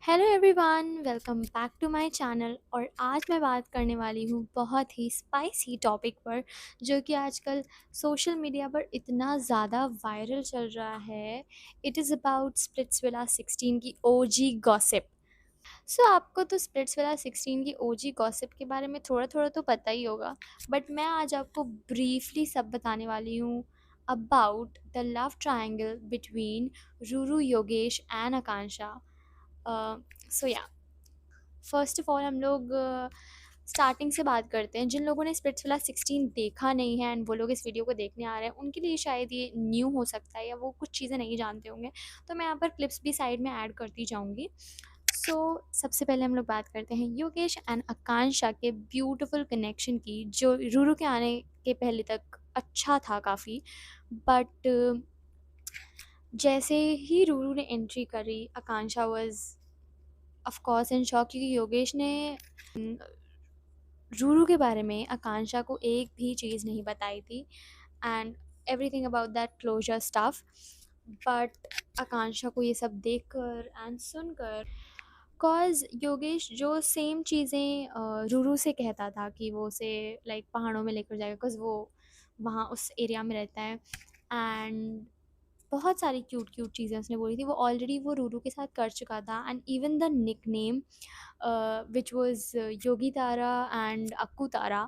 Hello everyone, welcome back to my channel. और आज मैं बात करने वाली हूँ बहुत ही स्पाइसी टॉपिक पर, जो कि आजकल सोशल मीडिया पर इतना ज़्यादा वायरल चल रहा है। इट इज़ अबाउट स्प्लिट्सविला 16 की ओजी गॉसिप। सो आपको तो स्प्लिट्सविला 16 की ओजी गॉसिप के बारे में थोड़ा थोड़ा तो पता ही होगा, बट मैं आज आपको ब्रीफली सब बताने वाली हूँ about the love triangle between Ruru, Yogesh and Akanksha. So yeah first of all हम लोग स्टार्टिंग से बात करते हैं। जिन लोगों ने स्प्लिट्सविला 16 देखा नहीं है एंड वो लोग इस वीडियो को देखने आ रहे हैं, उनके लिए शायद ये न्यू हो सकता है या वो कुछ चीज़ें नहीं जानते होंगे। तो मैं यहाँ पर क्लिप्स भी साइड में ऐड करती जाऊँगी। सो सबसे पहले हम लोग बात करते हैं योगेश एंड आकांक्षा के ब्यूटीफुल कनेक्शन की, जो रूरू के आने के पहले तक अच्छा था काफ़ी। बट जैसे ही रूरू ने एंट्री करी, Akanksha was of course in shock, क्योंकि योगेश ने रूरू के बारे में आकांक्षा को एक भी चीज़ नहीं बताई थी and everything about that closure stuff. But Akanksha को ये सब देखकर एंड सुनकर, कॉज योगेश जो सेम चीज़ें रूरू से कहता था कि वो उसे लाइक पहाड़ों में लेकर जाएगा, बिकॉज वो वहाँ उस एरिया में रहता है। एंड बहुत सारी क्यूट क्यूट चीज़ें उसने बोली थी, वो ऑलरेडी वो रूरू के साथ कर चुका था। And even the nickname which was Yogi Tara and Akku Tara,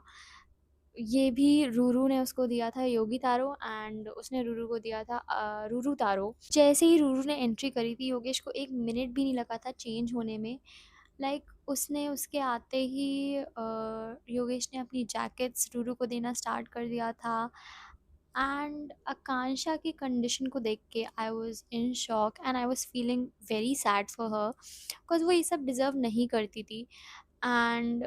ये भी रूरू ने उसको दिया था, योगी तारो, एंड उसने रूरू को दिया था रूरू तारो। जैसे ही रूरू ने एंट्री करी थी, योगेश को एक मिनट भी नहीं लगा था चेंज होने में। लाइक उसने उसके आते ही योगेश ने अपनी जैकेट्स रूरू को देना स्टार्ट कर दिया था। एंड आकांक्षा की कंडीशन को देख के I was in shock and I was feeling very sad for her, because वो ये सब डिज़र्व नहीं करती थी। एंड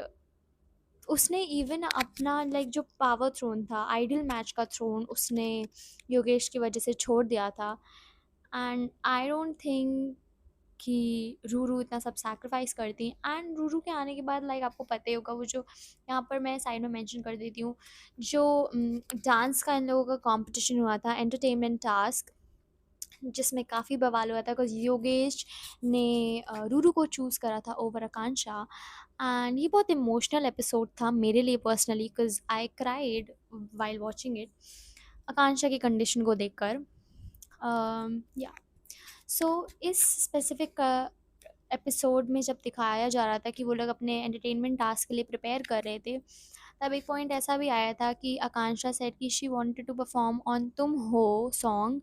उसने इवन अपना लाइक जो पावर थ्रोन था, आइडल मैच का थ्रोन, उसने योगेश की वजह से छोड़ दिया था। एंड आई डोंट थिंक कि रूरू इतना सब सैक्रिफाइस करती। एंड रूरू के आने के बाद लाइक आपको पता ही होगा, वो जो यहाँ पर मैं साइड में मेंशन कर देती हूँ, जो डांस का इन लोगों का कंपटीशन हुआ था, एंटरटेनमेंट टास्क, जिसमें काफ़ी बवाल हुआ था, बिकॉज योगेश ने रूरू को चूज़ करा था ओवर आकांक्षा। एंड ये बहुत इमोशनल एपिसोड था मेरे लिए personally, because I cried while watching it, Akanksha की कंडीशन को देखकर। या सो इस स्पेसिफिक एपिसोड में जब दिखाया जा रहा था कि वो लोग अपने एंटरटेनमेंट टास्क के लिए प्रिपेयर कर रहे थे, तब एक पॉइंट ऐसा भी आया था कि आकांक्षा सेड कि she wanted to perform on Tum Ho song,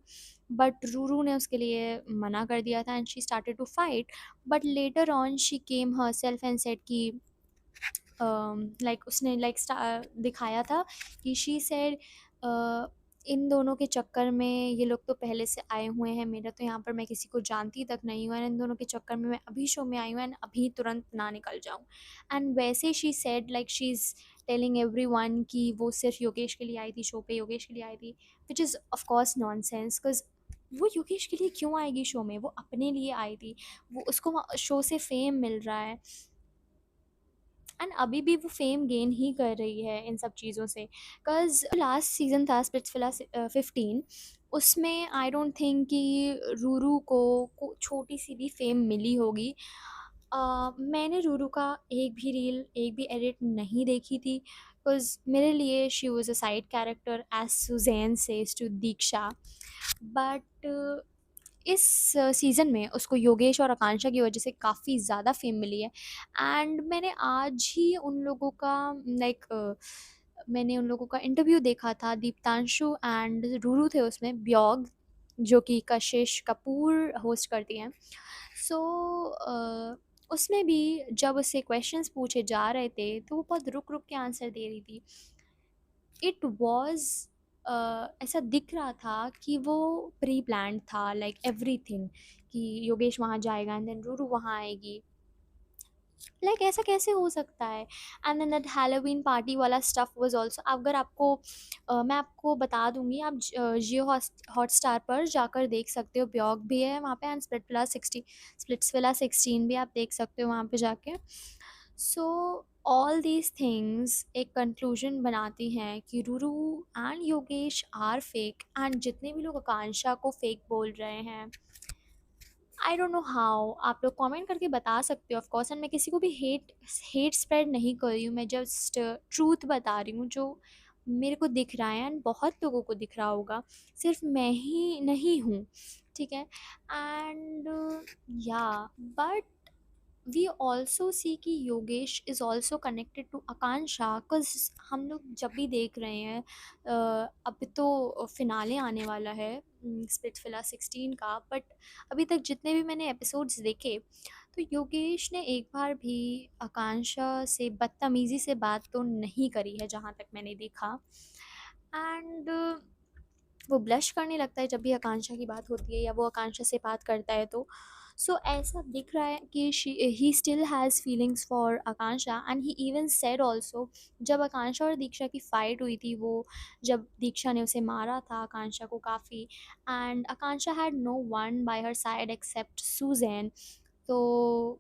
but Ruru ने उसके लिए मना कर दिया था and she started to fight. But later on she came herself and said कि लाइक उसने लाइक दिखाया था कि शी सेड इन दोनों के चक्कर में ये लोग तो पहले से आए हुए हैं, मेरा तो यहाँ पर मैं किसी को जानती तक नहीं हूँ, एंड इन दोनों के चक्कर में मैं अभी शो में आई हूँ एंड अभी तुरंत ना निकल जाऊँ। एंड वैसे she said like she is telling every one कि वो सिर्फ योगेश के लिए आई थी, शो पे योगेश के लिए आई थी, which is of course non sense, because वो योगेश के लिए क्यों आएगी शो में, वो अपने लिए आई थी, वो उसको शो से फेम मिल रहा है एंड अभी भी वो फेम गेन ही कर रही है इन सब चीज़ों से। बिकॉज लास्ट सीज़न था स्प्लिट्सविला 15, उसमें आई डोंट थिंक कि रूरू को छोटी सी भी फेम मिली होगी। मैंने रूरू का एक भी रील, एक भी एडिट नहीं देखी थी, बिकॉज मेरे लिए she was a side character as Suzanne says to Diksha. But इस सीज़न में उसको योगेश और आकांक्षा की वजह से काफ़ी ज़्यादा फेम मिली है। एंड मैंने आज ही उन लोगों का लाइक मैंने उन लोगों का इंटरव्यू देखा था, दीप्तांशु एंड रूरू थे उसमें, ब्यॉग जो कि कशिश कपूर होस्ट करती हैं। सो उसमें भी जब उससे क्वेश्चंस पूछे जा रहे थे, तो वो बहुत रुक रुक के आंसर दे रही थी। इट वॉज ऐसा दिख रहा था कि वो प्री प्लान था, लाइक एवरीथिंग, कि योगेश वहाँ जाएगा एंड देन रूरू वहाँ आएगी। लाइक ऐसा कैसे हो सकता है? And then that Halloween party वाला स्टफ वाज आल्सो, अगर आपको मैं आपको बता दूंगी, आप जियो हॉटस्टार पर जाकर देख सकते हो, ब्यॉग भी है वहाँ पे एंड स्प्लिट्सविला 16 भी आप देख सकते हो वहाँ पे जाके। सो ऑल दीज थिंग्स एक कंक्लूजन बनाती हैं कि Ruru and Yogesh are fake, and जितने भी लोग आकांक्षा को फेक बोल रहे हैं, आई डोंट नो हाउ, आप लोग कमेंट करके बता सकते हो ऑफ कोर्स, एंड मैं किसी को भी हेट हेट स्प्रेड नहीं कर रही हूँ, मैं जस्ट ट्रूथ बता रही हूँ जो मेरे को दिख रहा है एंड बहुत लोगों को दिख रहा होगा, सिर्फ मैं ही नहीं हूँ, ठीक है। एंड या बट वी ऑल्सो सी कि Yogesh is also connected to Akanksha, because हम लोग जब भी देख रहे हैं अब तो फिनाले आने वाला है स्प्लिट्सविला 16 का, बट अभी तक जितने भी मैंने एपिसोड्स देखे तो योगेश ने एक बार भी आकांक्षा से बदतमीज़ी से बात तो नहीं करी है जहाँ तक मैंने देखा। एंड वो ब्लश करने लगता है जब भी आकांक्षा की बात होती है या वो आकांक्षा से बात करता है तो सो ऐसा दिख रहा है कि he still has feelings for Akanksha, and he even said also, जब आकांक्षा और दीक्षा की फ़ाइट हुई थी, वो जब दीक्षा ने उसे मारा था आकांक्षा को काफ़ी, and Akanksha had no one by her side except Suzanne, तो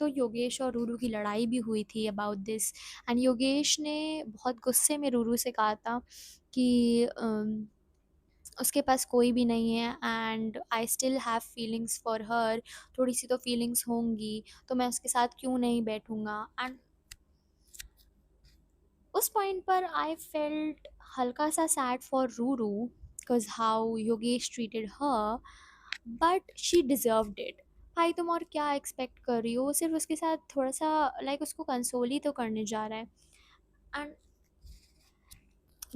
तो योगेश और रूरू की लड़ाई भी हुई थी अबाउट दिस, एंड योगेश ने बहुत गुस्से में रूरू से कहा था कि उसके पास कोई भी नहीं है and I still have feelings for her, थोड़ी सी तो फीलिंग्स होंगी तो मैं उसके साथ क्यों नहीं बैठूंगा। एंड उस पॉइंट पर आई फेल्ट हल्का सा sad for Ruru because how Yogesh treated her, but she deserved it. भाई तुम और क्या एक्सपेक्ट कर रही हो, वो सिर्फ उसके साथ थोड़ा सा लाइक उसको कंसोल ही तो करने जा रहा है। एंड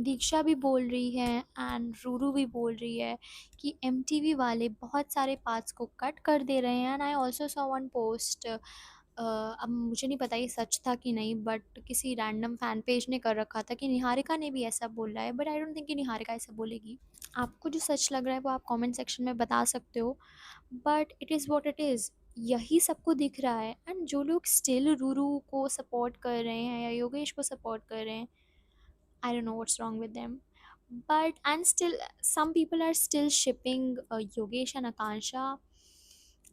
दीक्षा भी बोल रही है एंड रूरू भी बोल रही है कि एमटीवी वाले बहुत सारे पार्ट्स को कट कर दे रहे हैं, and I also saw one post, अब मुझे नहीं पता ये सच था कि नहीं, बट किसी रैंडम फैन पेज ने कर रखा था कि निहारिका ने भी ऐसा बोला है, बट आई डोंट थिंक कि निहारिका ऐसा बोलेगी। आपको जो सच लग रहा है वो आप कमेंट सेक्शन में बता सकते हो, but it is what it is, यही सबको दिख रहा है। एंड जो लोग स्टिल रूरू को सपोर्ट कर रहे हैं या योगेश को सपोर्ट कर रहे हैं, I don't know what's wrong with them. But and still, some people are still shipping Yogesh and Akansha.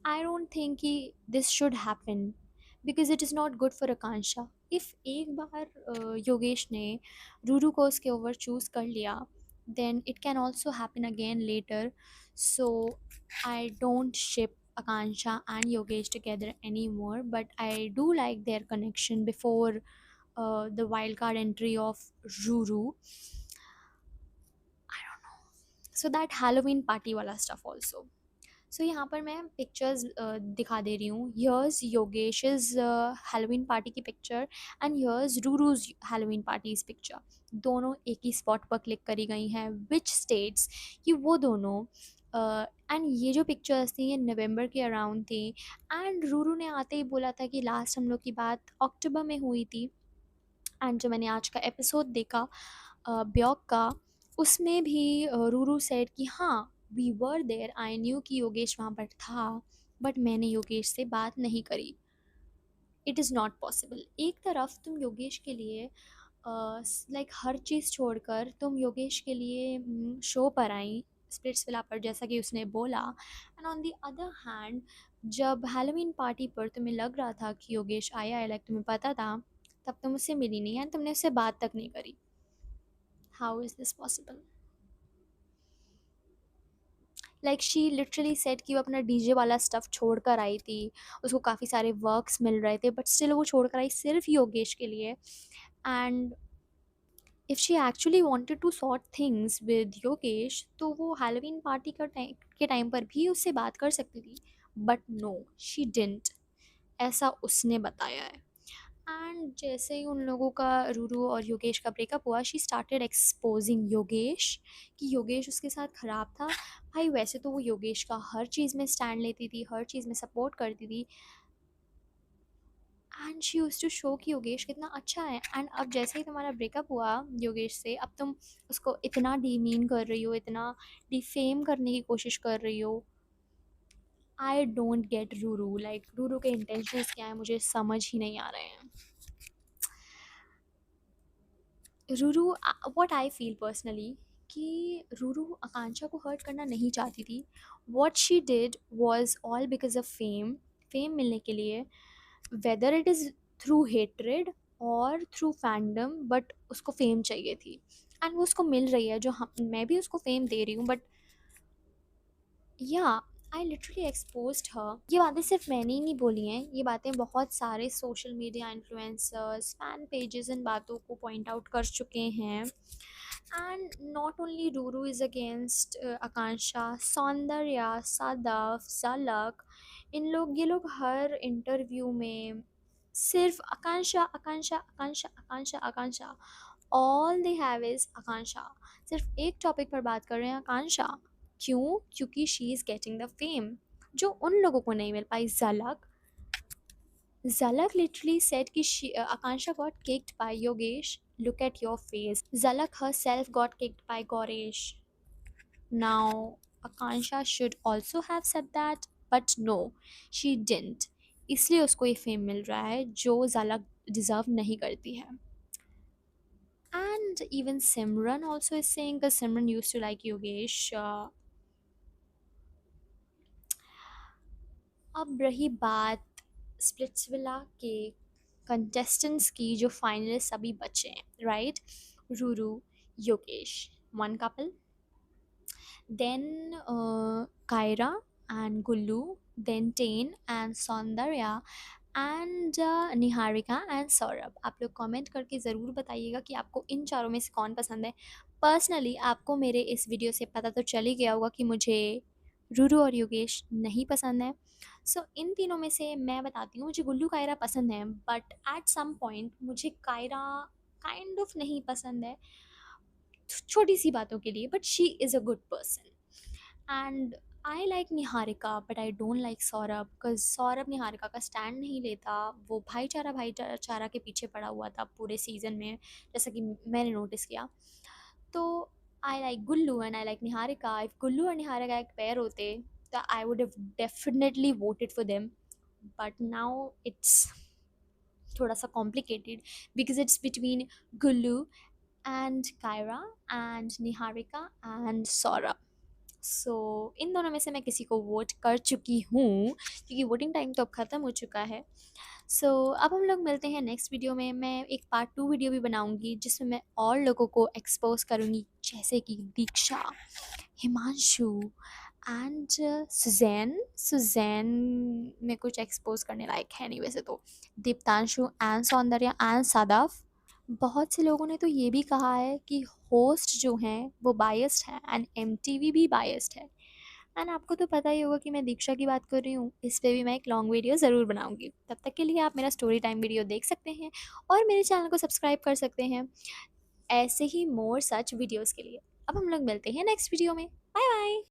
I don't think this should happen because it is not good for Akansha. If एक बार योगेश ने रूरू को उसके over choose कर लिया, then it can also happen again later. So I don't ship Akansha and Yogesh together anymore, but I do like their connection before the wildcard entry of Ruru. So that Halloween party वाला stuff also. So यहाँ पर मैं pictures दिखा दे रही हूँ, here's Yogesh's Halloween party की picture and here's Ruru's Halloween party's picture, दोनों एक ही स्पॉट पर क्लिक करी गई हैं विच स्टेट्स कि वो दोनों एंड ये जो पिक्चर्स थी ये नवंबर के अराउंड थी, एंड रूरू ने आते ही बोला था कि लास्ट हम लोग की बात अक्टूबर में हुई थी। एंड जो मैंने आज का एपिसोड देखा ब्यॉक का, उसमें भी रूरू सेड कि हाँ we were there, I knew कि योगेश वहाँ पर था, बट मैंने योगेश से बात नहीं करी। It is not possible. एक तरफ तुम योगेश के लिए लाइक हर चीज़ छोड़कर तुम योगेश के लिए शो पर आई स्प्लिट्स विला पर जैसा कि उसने बोला, and on the other hand जब हैलोवीन पार्टी पर तुम्हें लग रहा था कि योगेश आया है, लाइक तुम्हें पता था, तब तुम उससे मिली नहीं एंड तुमने उससे बात तक नहीं करी। How is this possible? Like she literally said कि वो अपना डीजे वाला स्टफ छोड़ कर आई थी, उसको काफ़ी सारे वर्क्स मिल रहे थे, बट स्टिल वो छोड़ कर आई सिर्फ योगेश के लिए। And if she actually wanted to sort things with Yogesh तो वो हैलोवीन पार्टी के टाइम पर भी उससे बात कर सकती थी, बट नो शी डिडंट, ऐसा उसने बताया है। एंड जैसे ही उन लोगों का रूरू और योगेश का ब्रेकअप हुआ, शी स्टार्टेड एक्सपोजिंग योगेश कि योगेश उसके साथ ख़राब था। भाई वैसे तो वो योगेश का हर चीज़ में स्टैंड लेती थी, हर चीज़ में सपोर्ट करती थी, and she used to show कि योगेश कितना अच्छा है। एंड अब जैसे ही तुम्हारा ब्रेकअप हुआ योगेश से, अब तुम उसको इतना डीमीन कर रही हो, इतना डिफेम करने की कोशिश कर रही हो। I don't get Ruru, like Ruru के इंटेंशंस क्या है मुझे समझ ही नहीं आ रहे हैं। Ruru, what I feel personally कि रूरू आकांक्षा को हर्ट करना नहीं चाहती थी। What she did was all because of fame, fame मिलने के लिए, whether it is through hatred और थ्रू फैंडम, बट उसको फेम चाहिए थी एंड वो उसको मिल रही है, जो हम मैं भी उसको फेम दे रही हूँ, बट या आई लिटरली एक्सपोज्ड हर। ये बातें सिर्फ मैंने ही नहीं बोली हैं, ये बातें बहुत सारे social media influencers, fan pages इन बातों को पॉइंट आउट कर चुके हैं। And not only Ruru is against Akanksha, Soundarya, Sadaf, Jhalak, इन लोग, ये लोग हर इंटरव्यू में सिर्फ Akanksha Akanksha Akanksha Akanksha Akanksha, all they have is Akanksha. सिर्फ एक टॉपिक पर बात कर रहे हैं, आकांक्षा। क्यों? क्योंकि she is getting the fame जो उन लोगों को नहीं मिल पाई। झलक, झलक लिटरली सेड कि Akanksha got kicked by Yogesh, look at your face. Zalak herself got kicked by Goresh. Now, Akansha should also have said that, but no, she didn't. इसलिए उसको ये फेम मिल रहा है जो Zalak डिजर्व नहीं करती है। And even Simran also is saying, because Simran used to like Yogesh. अब रही बात स्प्लिट्सविला के कंटेस्टेंट्स की जो फाइनलिस्ट अभी बचे हैं, right? Ruru, Yogesh, one couple, then Kaira and Gullu, then Tain and Saundarya and Niharika and Saurabh. आप लोग कमेंट करके ज़रूर बताइएगा कि आपको इन चारों में से कौन पसंद है। पर्सनली आपको मेरे इस वीडियो से पता तो चल ही गया होगा कि मुझे रूरू और योगेश नहीं पसंद है। सो इन तीनों में से मैं बताती हूँ, मुझे गुल्लू कायरा पसंद है, बट एट सम पॉइंट मुझे कायरा काइंड ऑफ नहीं पसंद है, छोटी सी बातों के लिए, but she is a good person. And I like Niharika but I don't like Saurabh, because Saurabh Niharika का स्टैंड नहीं लेता, वो भाईचारा भाईचारा के पीछे पड़ा हुआ था पूरे सीज़न में, जैसा कि मैंने नोटिस किया। तो I like Gullu and I like Niharika. If Gullu और निहारिका एक पेयर होते तो I would have definitely voted for them, but now it's थोड़ा सा complicated because it's between Gullu and Kaira and Niharika and Saurabh. So इन दोनों में से मैं किसी को वोट कर चुकी हूँ, क्योंकि वोटिंग टाइम तो अब ख़त्म हो चुका है। सो अब हम लोग मिलते हैं नेक्स्ट वीडियो में। मैं एक पार्ट 2 वीडियो भी बनाऊँगी जिसमें मैं और लोगों को एक्सपोज करूँगी, जैसे कि Diksha, Himanshu and Suzanne. Suzanne में कुछ एक्सपोज करने लायक है नहीं वैसे तो। Deeptanshu and Soundarya and Sadaf. बहुत से लोगों ने तो ये भी कहा है कि होस्ट जो हैं वो बायस्ड है एंड एमटीवी भी बायस्ड है। एंड आपको तो पता ही होगा कि मैं दीक्षा की बात कर रही हूँ, इस पे भी मैं एक लॉन्ग वीडियो ज़रूर बनाऊंगी। तब तक के लिए आप मेरा स्टोरी टाइम वीडियो देख सकते हैं और मेरे चैनल को सब्सक्राइब कर सकते हैं ऐसे ही मोर सच वीडियोज़ के लिए। अब हम लोग मिलते हैं नेक्स्ट वीडियो में। Bye bye.